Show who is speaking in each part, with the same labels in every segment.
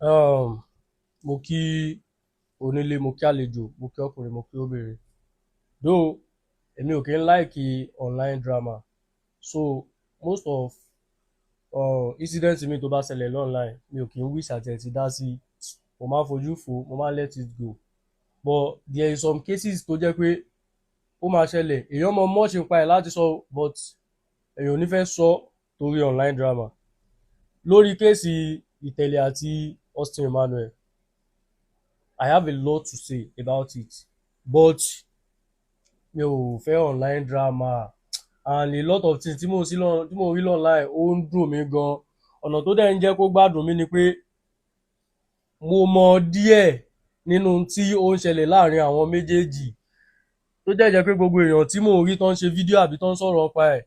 Speaker 1: Um, mo kí onílé, mo kí àlejò, mo kí ọkùnrin, mo kí obìnrin. Though èmi ò kí ń like online drama, so most of incident mi tó bá ṣẹlẹ̀ online mi ò kí ń wish àti ẹ̀ ti dá sí, mo máa ń fojú fo, mo máa ń let it go. But there is some cases tó jẹ́ pé ó máa ṣẹlẹ̀, èèyàn mọ much nípa ẹ̀ láti sọ, but èèyàn ò ní fẹ́ sọ torí online drama. Lórí kéèsì Itele àti Austin Emmanuel, I have a lot to say about it, but mi ò fẹ́ online drama and a lot of things tí mo rí online ó ń dùn mí gan. Ọ̀nà tó dẹ̀ ń jẹ́ kó gbádùn mí ni pé mo mọ díẹ̀ nínú tí ó ń ṣẹlẹ̀ láàrin àwọn méjèèjì, tó jẹ́ pé gbogbo èèyàn tí mò ń rí tó ń ṣe fídíò àbí tó ń sọ̀rọ̀ nípa ẹ̀,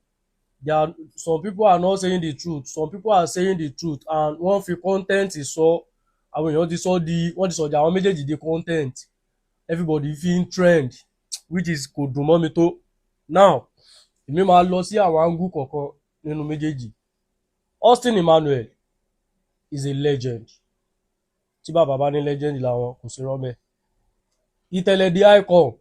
Speaker 1: some people are not saying the truth, some people are saying the truth, and wọ́n fi content sọ, àwọn èèyàn ti sọ wọ́n ti sọ̀jà àwọn méjèèjì di content, everybody fi ń trend, which is kò dùn mọ́ mi tó. Now èmi máa lọ sí àwọn angle kọ̀ọ̀kan nínú méjèèjì. Austin Emmanuel is a legend, tí bàbá bá ní legend làwọn kò sí rọ́mẹ́. Itele the icon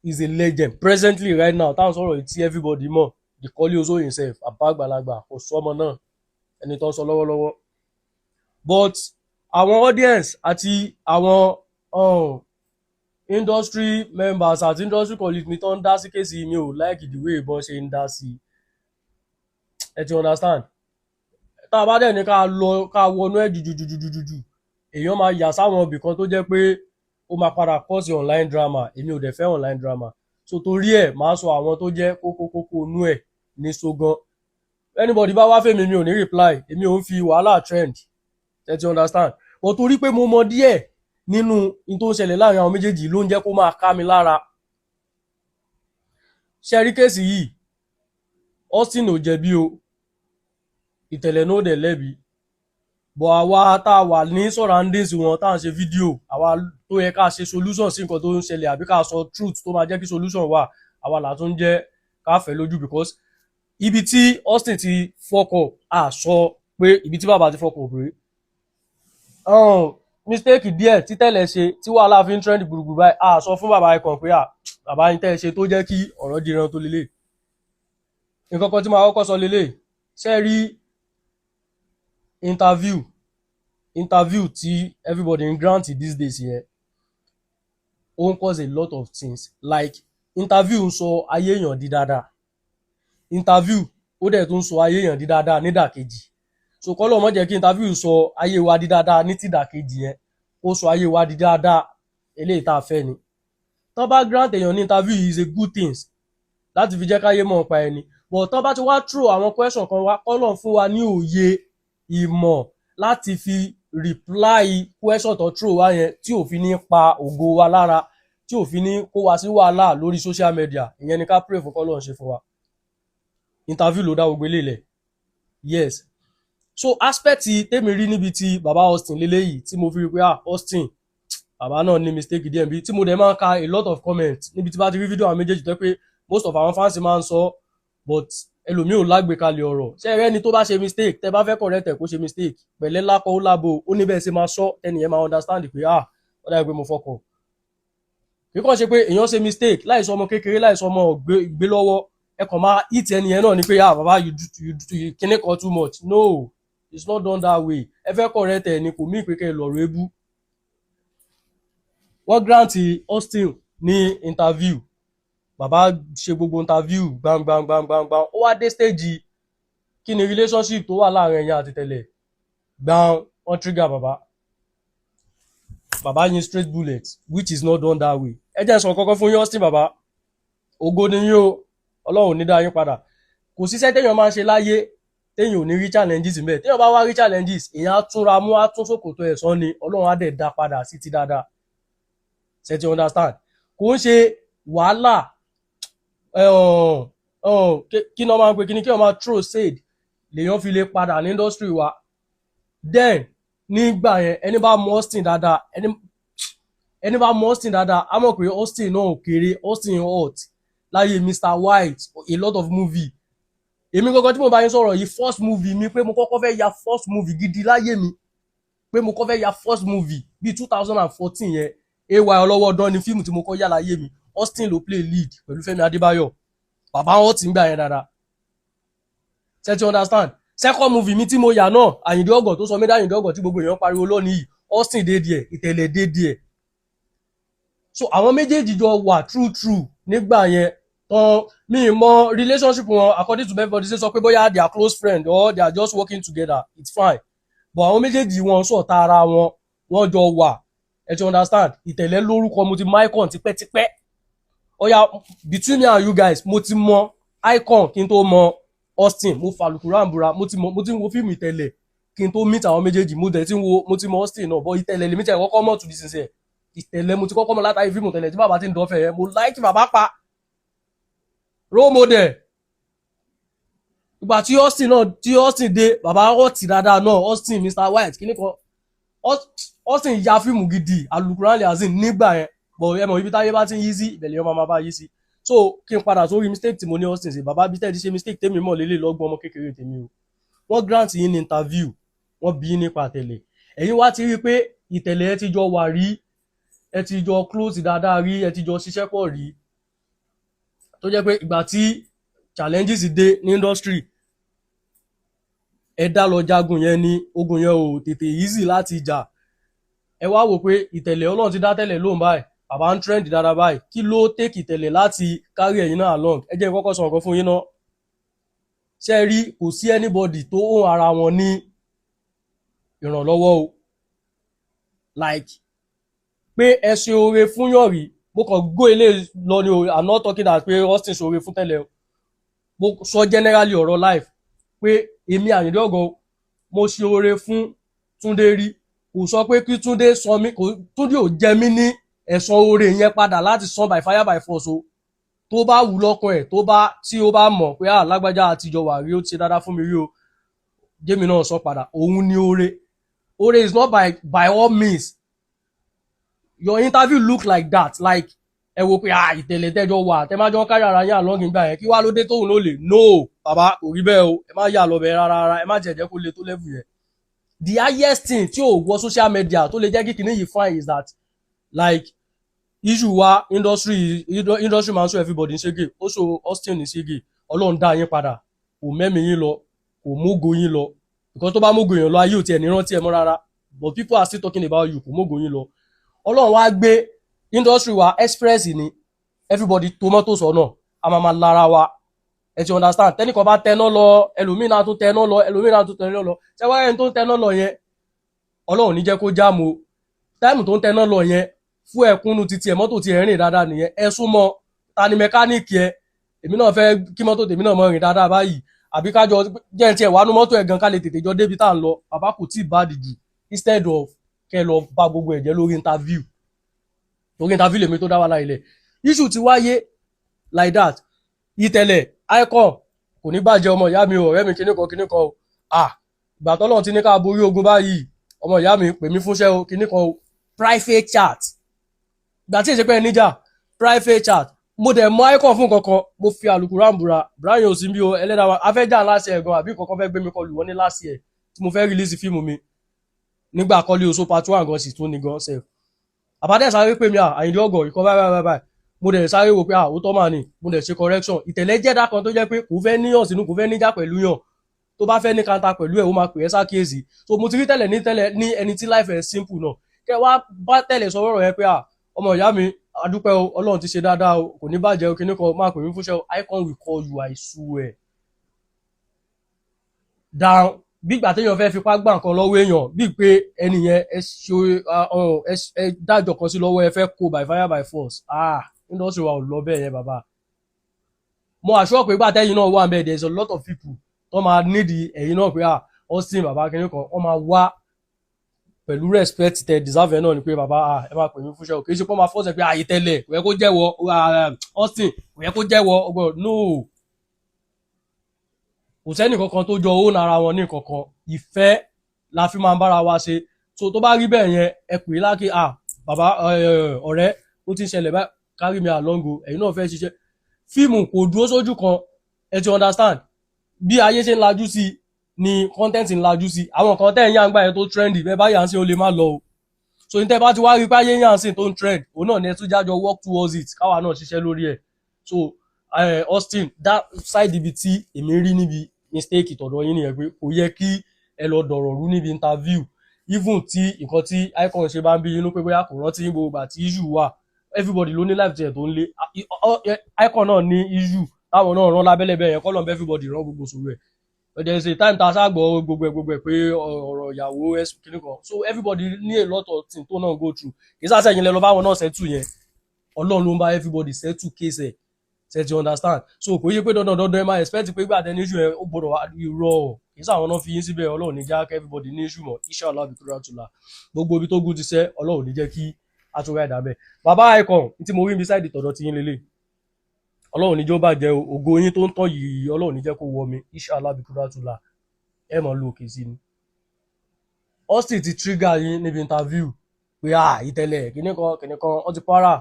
Speaker 1: is a legend presently right now táwọn sọ̀rọ̀ tí everybody mọ̀, the KOLEOSO himself, àbágbàlagbà kò sọmọ náà ẹni tó ń sọ lọ́wọ́lọ́wọ́. But àwọn audience àti àwọn industry members àti industry colleagues mi tó ń dá sí kéèsì mi ò like the way ìbọn ṣe ń dá sí, ẹ ti understand. Tá a bá dẹ̀ ní ká wọnú ẹ̀ jùjùjùjùjù, èèyàn máa yà sáwọn ibì kan tó jẹ́ pé ó máa padà cause online drama, èmi ò dẹ̀ fẹ́ online drama, so torí ẹ̀ máa sọ àwọn tó jẹ́ kókó inú ẹ̀ ní ṣógan. Anybody bá wá fèmí mi ò ní reply, èmi ò ń fi wàhálà trend, ẹ ti understand. But torí pé mo mọ díẹ̀ nínú in tó ń ṣẹlẹ̀ láàrin àwọn méjèèjì ló ń jẹ́ kó máa ká mi lára. Ṣé rí kéèsì yìí, Austin ò jẹ̀bi o, Itele náà dẹ̀ lẹ́bi, but àwa tá a wà ní surroundings wọn tá à ń ṣe fídíò, àwa tó yẹ ká ṣe solution sí nǹkan tó ń ṣẹlẹ̀ àbí ká sọ truth tó máa jẹ́ kí solution wà, àwa là tún jẹ́ ká fẹ́ lójú, because ibi tí Austin ti fọkọ̀ à sọ pé ibi tí bàbá ti fọkọ̀ pé mistake díẹ̀ tí Tele ṣe tí wàhálà fi ń trend gbùrùgbùrù báyìí, à sọ fún bàbá ikàn pé bàbá yín tẹ́ ṣe tó jẹ́ kí ọ̀rọ̀ di ìran tó lélẹ̀. Nǹkan kan tí màá kọ́kọ́ sọ lélẹ̀, ṣé rí interview tí everybody ń grant these days yẹn, ó ń cause a lot of things. Like interview ń sọ ayé èèyàn di dáadáa, interview ó dẹ̀ tún sọ ayé èèyàn di dáadáa nídàkejì. So kọ́lọ̀ mọ́ jẹ́ kí interview sọ ayé wa di dáadáa ní tìdàkejì yẹn, ó sọ ayé wa di dáadáa eléyìí tá a fẹ́ ni. Tán bá grant èèyàn ní interview is a good thing láti fi jẹ́ káyé mọ̀ nípa ẹni, but tán bá ti wá throw àwọn question kan wá, kọ́lọ̀ fún wa ní òye ìmọ̀ láti fi reply question tó throw wá yẹn, tí ò fi ní pa ògo wa lára, tí ò fi ní kó wa sí wàhálà lórí social media. Ìyẹn ni ká pray fún kọ́lọ̀ ṣe fún wa. Interview ló dá gbogbo eléyìí lẹ̀. Yes. So aspect tèmi rí níbi tí bàbá Austin lélẹ́yìí, tí mo fi rí pé Austin bàbá náà ní mistake díẹ̀ bí, tí mo dẹ̀ máa ń ka a lot of comments níbi tí bá ti rí fídíò àwọn méjèèjì tó pé most of àwọn fans máa ń sọ, but ẹlòmíì ò lágbèkalẹ̀ ọ̀rọ̀. Ṣé ẹ rẹ́ni tó bá ṣe mistake, tẹ bá fẹ́ correct ẹ̀ kó ṣe mistake pẹ̀lẹ́ lápọ̀ ó lábo, ó ní bẹ́ẹ̀ ṣe máa sọ ẹnìyẹn máa understand pé ó dàbí pé mo fọkàn. Kíkọ́ ṣe pé èèyàn ṣe mistake láìsọ ọmọ kékeré, láìsọ ọmọ gbé lọ́wọ́, ẹ kàn máa hit ẹnìyẹn náà ni pé bàbá you kíní kan too much. No, it's not done that way. Ẹ fẹ́ correct ẹ̀ ni, kò mí ìpèkẹ́ lọ̀rọ̀ ebú. Wọ́n grant Austin ní interview, bàbá ṣe gbogbo interview gbangbangbangbangbang, ó wá dé stage kí ni relationship tó wà láàrin ẹ̀yin àti Tele, wọ́n trigger bàbá yín straight bullet, which is not done that way. Ẹ jẹ́ sọ kọ́kọ́ fún yín, Austin bàbá ògo ni yín o, Ọlọ́run ní dá yín padà. Kò síṣẹ́ téèyàn máa ń ṣe láyé téèyàn ò ní rí challenges ńbẹ̀. Téèyàn bá wá rí challenges, èèyàn á túnra mú, á tún ṣòkòtò ẹ̀ sán ni, Ọlọ́run á dẹ̀ dá padà sí ti dáadáa. Ṣé ti understand? Kò ń ṣe wàhálà kí ni wọ́n máa ń pè kí ni kí wọ́n máa throw shade lèèyàn fi lè padà ní industry wa. Then nígbà yẹn ẹni bá mọ Austin dáadáa, ẹni bá mọ Austin dáadáa á mọ̀ pé Austin náà ò kéré, Austin hot láyé Mr. White, a lot of movie. Èmi gangan tí mo bá yín sọ̀rọ̀ yìí, first movie mi pé mo kọ́kọ́ fẹ́ ya first movie gidi láyé mi, pé mo kọ́ fẹ́ ya first movie bíi 2014 yẹn ay ọlọ́wọ́ dán ni fíìmù tí mo kọ́ yà láyé mi Austin ló play lead pẹ̀lú Fẹ́mi Adébáyọ̀ bàbá wọn ti ń gbà yẹn dáadáa ṣé ti understand second movie mi tí mo yà náà Ayinde Ogo tó sọ mí dá Ayinde Ogo tí gbogbo èèyàn pariwo lónìí yìí Austin dé díẹ̀ Ìtẹ̀lẹ̀ dé díẹ̀ so àwọn méjèèjì jọ wà true nígbà yẹn tán mi mọ relationship wọn according to everybody say sọ pé bóyá they are close friends or they are just working together it's fine but àwọn méjèèjì wọn sọ̀tá ara wọn wọ́n jọ wà ẹ ti understand Ìtẹ̀lẹ̀ lórúkọ mo ti mọ icon tipẹ́tipẹ́ oya between me and you guys mo ti mọ icon kí n tó mọ Austin mo falukura mbura mo ti ń wo fíìmù Ìtẹ̀lẹ̀ kí n tó meet àwọn méjèèjì mo ti mọ Austin náà but Ìtẹ̀lẹ̀ lèmi tẹ̀ kọ́kọ́ mọ̀ to be sincere Ìtẹ̀lẹ̀ mo ti kọ́kọ́ mọ̀ látàrí fíìmù Ìtẹ̀lẹ̀ tí bàbá ti ń dọ́fẹ̀ yẹn mo like bàbá pa role model ìgbà tí Austin dé bàbá ọtí dáadáa náà Austin Mr White kíní kan Austin ya fíìmù gidi alukuran lè azin nígbà yẹn but ẹ mọ̀ ibi táyé bá ti ń yí sí ìbẹ̀lẹ̀ ọmọ máa bá yí sí so kí n padà sórí mistake tí mo ní Austin ṣe bàbá bí tẹ́ẹ̀dí ṣe mistake tèmi mọ̀ lélẹ̀ lọ́gbọ́n ọmọ kékeré tèmi o wọ́n grant yín ní interview wọ́n bí nípa Ìtẹ̀lẹ̀ ẹ̀yin wá ti rí pé Ìtẹ̀lẹ̀ ẹ ti jọ wà rí ẹ ti jọ close dáadáa rí ẹ ti jọ ṣiṣẹ́ pọ̀ rí tó jẹ́ pé ìgbà tí challenges dé ní industry ẹ dá lọ jagun yẹn ní ogun yẹn ò tètè easy láti jà ẹ wá wò pé Ìtẹ̀lẹ̀ Ọlọ́run ti dá tẹ́lẹ̀ lóhùn báyìí bàbá ń trend dáadáa báyìí kí ló take Ìtẹ̀lẹ̀ láti carry ẹ̀yin náà along ẹ jẹ́ kọ́kọ́ sọ nǹkan fún yín náà ṣe rí kò sí anybody tó own ara wọn ní ìrànlọ́wọ́ o like pé ẹ ṣe oore fún yàn rí mo kàn gbó ilé lọ ni o I'm not talking that pé Austin ṣe oore fún tẹ́lẹ̀ o mo sọ generally ọ̀rọ̀ life pé èmi Ayinde Ogo mo ṣe oore fún Túndé rí kò sọ pé kí Túndé sọ mí Túndé ò jẹ mí ní ẹ̀san oore yẹn padà láti san by fire by force o tó bá wù lọ́kàn ẹ̀ tí ó bá mọ̀ pé lágbájá àtijọ́ wà rí ó ti ṣe dáadáa fún mi rí o jẹ́mi náà sọ padà òun ni oore is not by all means your interview look like that like ẹ wo pé Ìtẹ̀lẹ̀ tẹ́jọ́ wà tẹ́ má jọ kárí ara yín àlọ́gìn gbà yẹn kí wá ló dé tóun ló lè no bàbá kò rí bẹ́ẹ̀ o ẹ má yà lọ bẹ́ẹ̀ rárá ẹ má jẹ̀jẹ́ kó le tó level yẹn the highest thing tí ò wọ social media tó lè jẹ́ kí kìíní yìí fine is that like issue wa industry man so everybody ń ṣégè ó so Austin ń ṣégè Ọlọ́run dá yín padà kò mẹ́mi yín lọ kò mógo yín lọ because tó bá mógo yín lọ ayé ò tiẹ̀ ní rántí ẹ mọ́ rárá but people are still talking about you kò mógo yín lọ Ọlọ́run wá gbé industry wa express ni everybody tomato sọ́nà a máa lára wa ẹ ti understand tẹ́nìkan bá tẹná lọ ẹlòmínà tó tẹná lọ ẹlòmínà tó tẹná lọ ṣé wá ẹni tó ń tẹná lọ yẹn Ọlọ́run ní jẹ́ kó jáàmù táìmù tó ń tẹná lọ yẹn fún ẹ̀kúnnú títí ẹ̀ mọ́tò ti rìn dáadáa nìyẹn ẹ súnmọ́ ta ni mẹkáníìkì ẹ èmi náà fẹ́ kí mọ́tò tèmi náà mọ́ rìn dáadáa báyìí àbí kájọ jẹ́ ti ẹ̀ wánú mọ́tò ẹ̀ gan ká lè tètè jọ débi tá à ń lọ bàbá kò tí ì bá dìjú instead of kẹ́ lọ bá gbogbo ẹ̀jẹ̀ lórí interview lèmi tó dá wà láìlẹ̀ issue ti wáyé like that Ìtẹ̀lẹ̀ icon kò ní bàjẹ́ ọmọ ìyá mi ọ̀rẹ́ mi kíníkan o ìgbà tọ́lọ́run ti ní ká borí ogun báyìí ọmọ ìyá mi pè mí fúnṣẹ́ o kíníkan o private chat ìgbà tí ìṣẹ́pẹ́ níjà private chat mo dẹ̀ mọ icon fún kankan mo fi àlùkùrán búra Ibrahim ò sí bí o ẹlẹ́dàá wa afẹ́jà láti ẹ̀gan àbí kankan fẹ́ gbé mi kọlù wọ́n ní last year tí mo fẹ́ release fíìmù mi nígbà KOLEOSO part 1 gan sì tún ní gan sef àbádẹ́ sáré pé mi Ayinde Ogo ìkọ́ báyìí mo dẹ̀ sáré wò pé ó tọ́ mà ní mo dẹ̀ ṣe correction Ìtẹ̀lẹ̀ jẹ́dá kan tó jẹ́ pé kò fẹ́ níyàn sínú kò fẹ́ níjà pẹ̀lú yàn tó bá fẹ́ ní kanta pẹ̀lú ẹ̀ ó máa pè é sákèésì so mo ti rí Tẹ̀lẹ̀ ní ẹni tí life ẹ̀ simple náà kẹ́ wá bá Tẹ̀lẹ̀ sọ ọ̀rọ̀ yẹn pé ọmọ ìyá mi adúpẹ́ o Ọlọ́run ti ṣe dáadáa o kò ní bàjẹ́ o kíníkan máa pè mí fúnṣẹ́ o icon will call you I swear down bí ìgbà téèyàn fẹ́ fipá gbà nǹkan lọ́wọ́ èèyàn bíi pé ẹni yẹn ẹ dájọ́ kan sí lọ́wọ́ ẹ fẹ́ kó by fire by force industry wa ò lọ bẹ́ẹ̀ yẹn bàbá mo àṣọ pé gbà tẹ́yìn náà wà ń bẹ́ẹ̀ there is a lot of people tó máa nídìí ẹ̀yìn náà pé Austin bàbá kíníkan wọ́n máa wá pẹ̀lú respect tẹ deserve náà ni pé bàbá ẹ máa pè mí fúnṣẹ́ o kì í ṣe pé wọ́n máa fọ́ọ̀sẹ̀ pé Ìtẹ̀lẹ̀ kò yẹ kó jẹ́wọ́ Austin kò yẹ kó jẹ́wọ́ ọgbọ́n no kò sẹ́ni kankan tó jọ owó nára wọn ní kankan ìfẹ́ la fi máa ń bára wa ṣe so tó bá rí bẹ́ẹ̀ yẹn ẹ pè é lákè bàbá ọ̀rẹ́ ó ti ń ṣẹlẹ̀ báyìí carry me along o ẹ̀yin náà fẹ́ ṣiṣẹ́ fíìmù kò dúró sójú kan ẹ ti understand bí ayé ṣe ń lajú sí ni content ńlájú sí àwọn kan tẹ́ ń yá ń gbà yẹn tó trendy bẹ́ẹ̀ bá yà ń sìn ó lè má lọ o so ní tẹ́ bá ti wá rí páyé yà ń sìn tó ń trend òun náà ni ẹ tún jájọ work towards it káwa náà ṣiṣẹ́ lórí ẹ̀ so Austin that side ibi tí èmi rí níbi mistake tọ̀dọ̀ yín nìyẹn pé kò yẹ kí ẹ lọ dọ̀rọ̀ rú níbi interview even tí nǹkan tí icon ṣe bá ń bí inú pé bóyá kò rántí gbogbo àti issue wà everybody ló ní life tiẹ̀ tó ń lé icon náà ní issue táwọn náà rán lábẹ́lẹ̀ bẹ́ẹ̀ yẹn kọ́ lọ́n bẹ́ everybody rán gbogbo sòrò ẹ̀ there is a time tá a ṣàgbọ́ gbogbo ẹ̀ pé ọ̀rọ̀ ìyàwó ẹ̀sùn kìíní kan so everybody ní a lot of things tó náà go through kì í sáà sẹ́yìn lẹ́nu báwọn náà settle yẹn ọlọ́run ló ń bá everybody settle case ẹ̀ set you understand so kò yẹ pé dandan ẹ máa expect pé gbà tẹni issue ẹ ó gbọ́dọ̀ wá irọ́ kì í sáwọn náà fi yín síbẹ̀ ọlọ́run ní já kẹ́ everybody ní issue mọ́ inshallah bìkúrà tùlà gbogbo ibi tó gùn ti sẹ́ ọlọ́run ní jẹ́ kí atúwẹ̀ ẹ̀dá bẹ́ẹ̀ bàbá icon tí mo rí beside tọ̀dọ̀ ti yín lélẹ̀ ọlọ́run níjọ́ bàjẹ́ ògo yín tó ń tàn yìí ọlọ́run ní jẹ́ kó wọ mi inshallah bìkúrà tùlà ẹ mọ̀ ló òkè sí ni Austin ti trigger yín níbi interview pé Itele kìnìkan ó ti para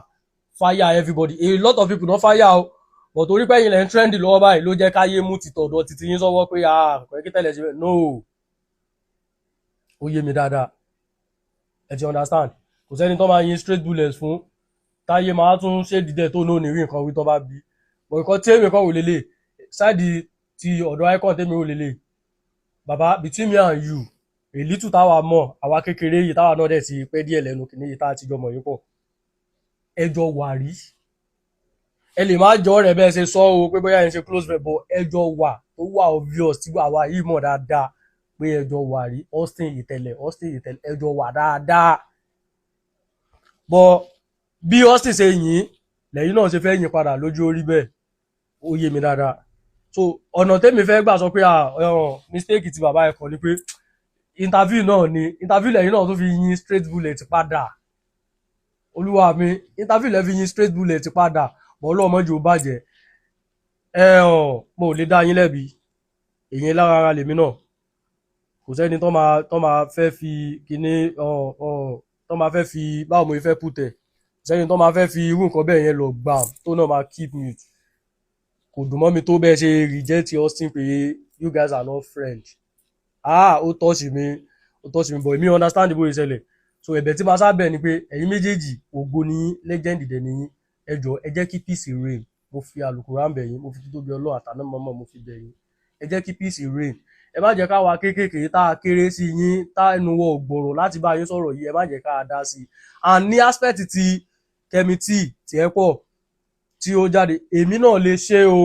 Speaker 1: fire everybody a lot of people don fire o but torí pé ilẹ̀ ń trendy lọ́wọ́ báyìí ló jẹ́ káyé mú ti tọ̀dọ̀ títí yín sọ́wọ́ pé kò yẹ kí Tele ṣe bẹ́ẹ̀ no ó yé mi dáadáa ẹ ti understand kò sẹ́ni tó máa yin straight bullets fún táyé máa tún ṣe dídẹ̀ tó náà ní rí nǹkan wí tó bá bí but nǹkan tí èmi kan wò lélẹ̀ ṣáàdì ti ọ̀dọ̀ icon tèmi wò lélẹ̀ bàbá between me and you a little táwa mọ̀ àwa kékeré yìí táwa náà dẹ̀ ti pẹ́ díẹ̀ lẹ́nu kìíní yìí tá a ti jọ mọ̀ yín pọ̀ ẹjọ́ wà rí ẹ lè má jọ rẹ̀ bẹ́ẹ̀ ṣe sọ o pé bóyá ẹ ń ṣe close friend but ẹjọ́ wà tó wà obvious tí àwa yìí mọ̀ dáadáa pé ẹjọ́ wà rí Austin Itele ẹjọ́ wà dáadáa but bí Austin ṣe yìn lẹ́yìn náà ṣe fẹ́ yìn padà lójú orí bẹ́ẹ̀ ó yé mi dáadáa so ọ̀nà tẹ́mi fẹ́ gbà sọ pé mistake ti bàbá ẹ̀kọ́ ni pé interview lẹ́yìn náà tó fi yìn straight bullet padà olúwa mi interview lẹ́ fi yìn straight bullet padà bọ́ ọlọ́mọdé ò bàjẹ́ mo ò lè dá yín lẹ́bi èyí lára ara lèmi náà kò sẹ́ni tó máa fẹ́ fi kíní tó máa fẹ́ fi báwo mo fẹ́ pùtẹ̀ kò sẹ́ni tó máa fẹ́ fi irú nǹkan bẹ́ẹ̀ yẹn lọ gbà tó náà máa keep mute kò dùn mọ́ mi tó bẹ́ẹ̀ ṣe reject Austin pé you guys are not friends ó touch mi but èmi understand bó ṣe ṣẹlẹ̀ so ẹ̀bẹ̀ tí máa sábẹ̀ ni pé ẹ̀yin méjèèjì ògo ni legend dẹ̀ nìyí ẹ jọ̀ọ́ ẹ jẹ́ kí peace reign mo fi àlùkùránì bẹ̀ yín mo fi títóbi Ọlọ́run àtàná mọ́mọ́ mo fi bẹ̀ yín ẹ jẹ́ kí peace reign ẹ má jẹ́ káwa kéékèèké tá a kéré sí yín tá ẹnu wọ ògbòrò láti bá yín sọ̀rọ̀ yìí ẹ má jẹ́ ká a dá sí i and ní aspect ti kẹ́mítì tí ẹ pọ̀ tí ó jáde èmi náà lè ṣe o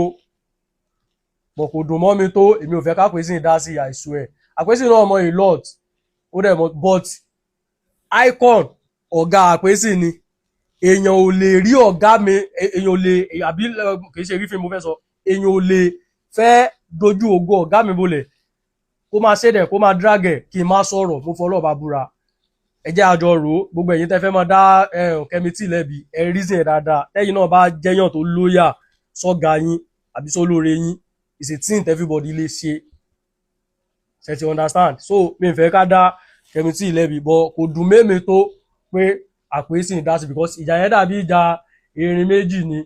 Speaker 1: bọ̀ kò dùn mọ́ mi tó èmi ò fẹ́ ká pèsè ìdá sí I swear àpèsè náà mọ a lot ó dẹ̀ mọ but icon ọ̀gá àpèsè ni èèyàn ò lè rí ọ̀gá mi èèyàn ò lè àbí kì í ṣe rí fún mi mo fẹ́ sọ èèyàn ò lè fẹ́ dojú ògo ọ̀gá mi bolẹ̀ kó máa ṣe dẹ̀ kó máa drag ẹ̀ kí n má sọ̀rọ̀ mo fọlọ́ bá búra ẹ jẹ́ àjọ rò ó gbogbo ẹ̀yin tẹ́ fẹ́ máa dá kẹ́mítì lẹ́bi ẹ reason ẹ̀ dáadáa tẹ́yìn náà bá jẹ́yàn tó lóyà sọ́gà yín àbí sólóore yín is a thing everybody lè ṣe ṣe ti understand so mi ò fẹ́ ká dá kẹ́mítì lẹ́bi but kò dùn mẹ́mi tó pé àpèsè ìdásí because ìjà yẹn dàbí ìjà erin méjì ni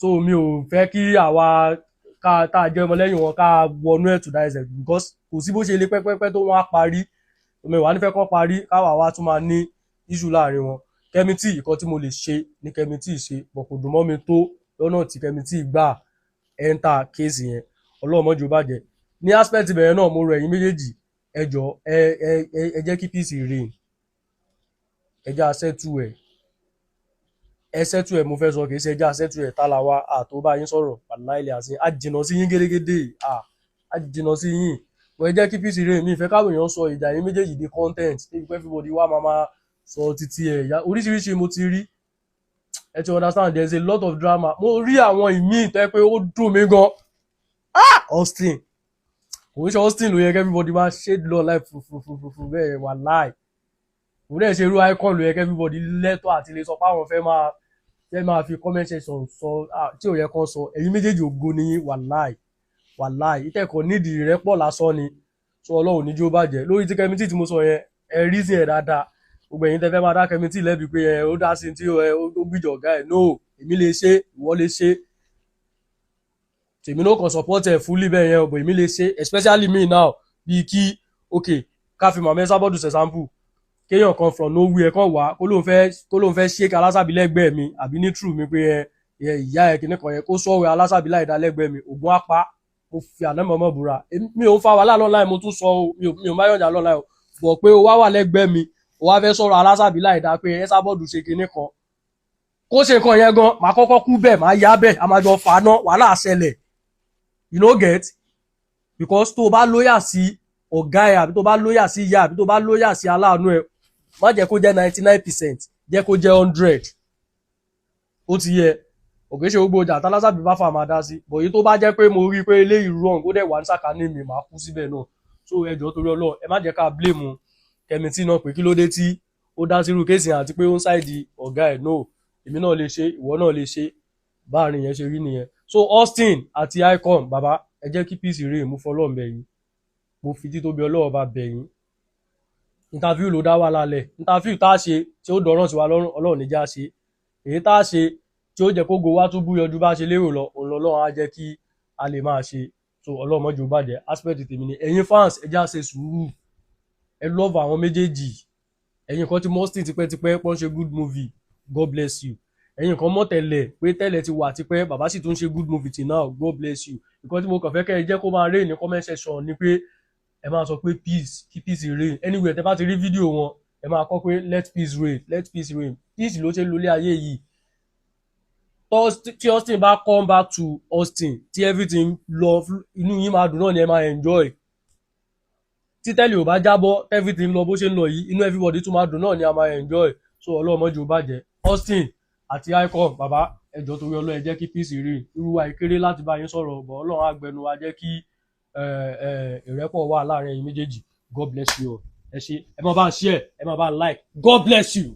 Speaker 1: so mi ò fẹ́ kí àwa tá a jẹ́ ọmọlẹ́yìn wọn ká wọnú ẹ̀ to that extent because kò sí bó ṣe lè pẹ́pẹ́pẹ́ tó wọ́n á parí omi ìwà nífẹ̀ẹ́ kọ́ parí káwa wá tún máa ní issue láàrin wọn kẹ́mítì ìkan tí mo lè ṣe ní kẹ́mítì ṣe bọ̀ kò dùn mọ́ mi tó lọ́nà tí kẹ́mítì gbà enter kéèsì yẹn ọlọ́run mọ́jú bàjẹ́ ní aspect bẹ̀rẹ̀ náà mo rọ̀ ẹ̀yin méjèèjì ẹ jọ̀ọ́ ẹ jẹ́ kí peace reign ẹ jẹ́ àṣẹ́tù ẹ̀ mo fẹ́ sọ kìí ṣe ẹ jẹ́ àṣẹ́tù ẹ̀ tálàwá àtó bá yín sọ̀rọ̀ aláìlẹ̀ àti àjìnà sí yín gẹ́gẹ́dẹ́ àjìnà sí yín wọ́n ẹ jẹ́ kí peace reign mi ìfẹ́ káwọn èèyàn sọ ìjà yín méjèèjì di content níbi pé everybody wá máa sọ títí ẹ̀ ya oríṣiríṣi mo ti rí ẹ ti understand there is a lot of drama mo rí àwọn ìmíì tó yẹ pé ó dùn mí gan Austin kò ń ṣe Austin ló yẹ kí everybody máa shade law life fufufufu bẹ́ẹ̀ wà láì kò dẹ̀ ṣe irú icon ló yẹ kí everybody lẹ́tọ̀ àti lè sọ pé àwọn fẹ́ máa fi comment section sọ tí ò yẹ kán sọ ẹ̀yin méjèèjì ògo ni wàláì ìtẹ̀kọ̀ nídìí rẹ̀ pọ̀ lásán ni sọ ọlọ́run níjú ó bàjẹ́ lórí tí kẹ́mítì tí mo sọ yẹn ẹ rí sí ẹ̀ dáadáa gbogbo ẹ̀yin tẹ́ fẹ́ máa dá kẹ́mítì lẹ́bi pé ó dá sí tí ó gbìjọ ọ̀gá ẹ̀ no èmi lè ṣe ìwọ lè ṣe tèmi náà kàn support ẹ̀ fully bẹ́ẹ̀ yẹn ọ̀bọ̀ èmi lè ṣe especially me now bíi kí ká fi màmá Esabod ṣe sample kéèyàn kan from nowhere kan wá kó lóun fẹ́ ṣéka alásàbí lẹ́gbẹ̀ẹ́ mi àbí ní true mi pé ìyá ẹ kìnnìkan yẹn kó sọ̀rọ̀ alásàbí láì dá lẹ́gbẹ̀ẹ́ mi ògùn apá mo fi àná mọ̀mọ́ búra mi ò ń fa wàhálà lọ́nà mo tún sọ mi ò má yọ̀ǹda lọ́nà bọ̀ pé o wá wà lẹ́gbẹ̀ẹ́ mi o wá fẹ́ sọ̀rọ̀ alásàbí láì dá pé Esabod ṣe kìnnìkan kó ṣe nǹkan yẹn gan màá kọ́kọ́ kú bẹ́ẹ̀ màá yá bẹ́ẹ̀ a máa jọ fà ná wàhálà ṣẹlẹ̀ you no get because tó o bá lóyà sí ọ̀gá ẹ̀ àbí tó bá lóyà sí ìyá àbí tó bá lóyà sí aláàánú ẹ̀ má jẹ́ kó jẹ́ 99% jẹ́ kó jẹ́ 100 ó ti yẹ òkè ṣe gbogbo ọjà tálásàbí bá fà máa dá sí bọ̀ èyí tó bá jẹ́ pé mo rí pé eléyìí wrong ó dẹ̀ wà ní sàkání mi màá kú síbẹ̀ náà so ẹjọ́ torí Ọlọ́run ẹ má jẹ́ ká blame Kẹ́mítì náà pé kí ló dé tí ó dá sírú kéèsì àti pé ó ń ṣáìdì ọ̀gá ẹ̀ no èmi náà lè ṣe ìwọ náà lè ṣe báàrin yẹn ṣe rí nìyẹn so Austin àti Icon bàbá ẹ jẹ́ kí peace reign mú fọlọ́ọ̀ bẹ̀yìn mo fi títóbi Ọlọ́run bá bẹ̀yìn interview ló dá wà lálẹ́ interview tá a ṣe tí ó dọ̀ràn sí wa lọ́rùn Ọlọ́run níjà ṣe èyí tá a ṣe tí ó jẹ́ kó go wá tún búyọjú bá ṣe lérò lọ òun lọ́lọ́run á jẹ́ kí a lè máa ṣe so Ọlọ́run mọ́jú bàjẹ́ aspect tèmi ni ẹ̀yin fans ẹ já ṣe sùúrù ẹ love àwọn méjèèjì ẹ̀yin kan tí Austin tipẹ́tipẹ́ pọ́n ṣe good movie God bless you ẹ̀yin kan mọ̀ tẹ́lẹ̀ pé tẹ́lẹ̀ ti wà tipẹ́ bàbá sì tún ṣe good movie till now God bless you nǹkan tí mo kàn fẹ́ kẹ́ ẹ jẹ́ kó máa reign ní comment section ni pé ẹ máa sọ pé peace kí peace reign anywhere tẹ bá ti rí fídíò wọn ẹ máa kọ pé let peace reign let peace reign peace ló ṣe lólé ayé yìí tí Austin bá come back to Austin tí everything lọ inú yín máa dùn náà ni ẹ máa enjoy tí tẹ́lẹ̀ ò bá jábọ́ everything lọ bó ṣe ń lọ yìí inú everybody tún máa dùn náà ni a máa enjoy so Ọlọ́run mọ́jú bàjẹ́ Austin àti Icon bàbá ẹjọ́ torí Ọlọ́run ẹ jẹ́ kí peace reign irú wa ìkéré láti bá yín sọ̀rọ̀ bọ̀ Ọlọ́run àgbẹnu wa jẹ́ kí ìrẹ́pọ̀ wà láàrin ẹ̀yin méjèèjì God bless you all ẹ ṣé ẹ máa bá share ẹ máa bá like God bless you.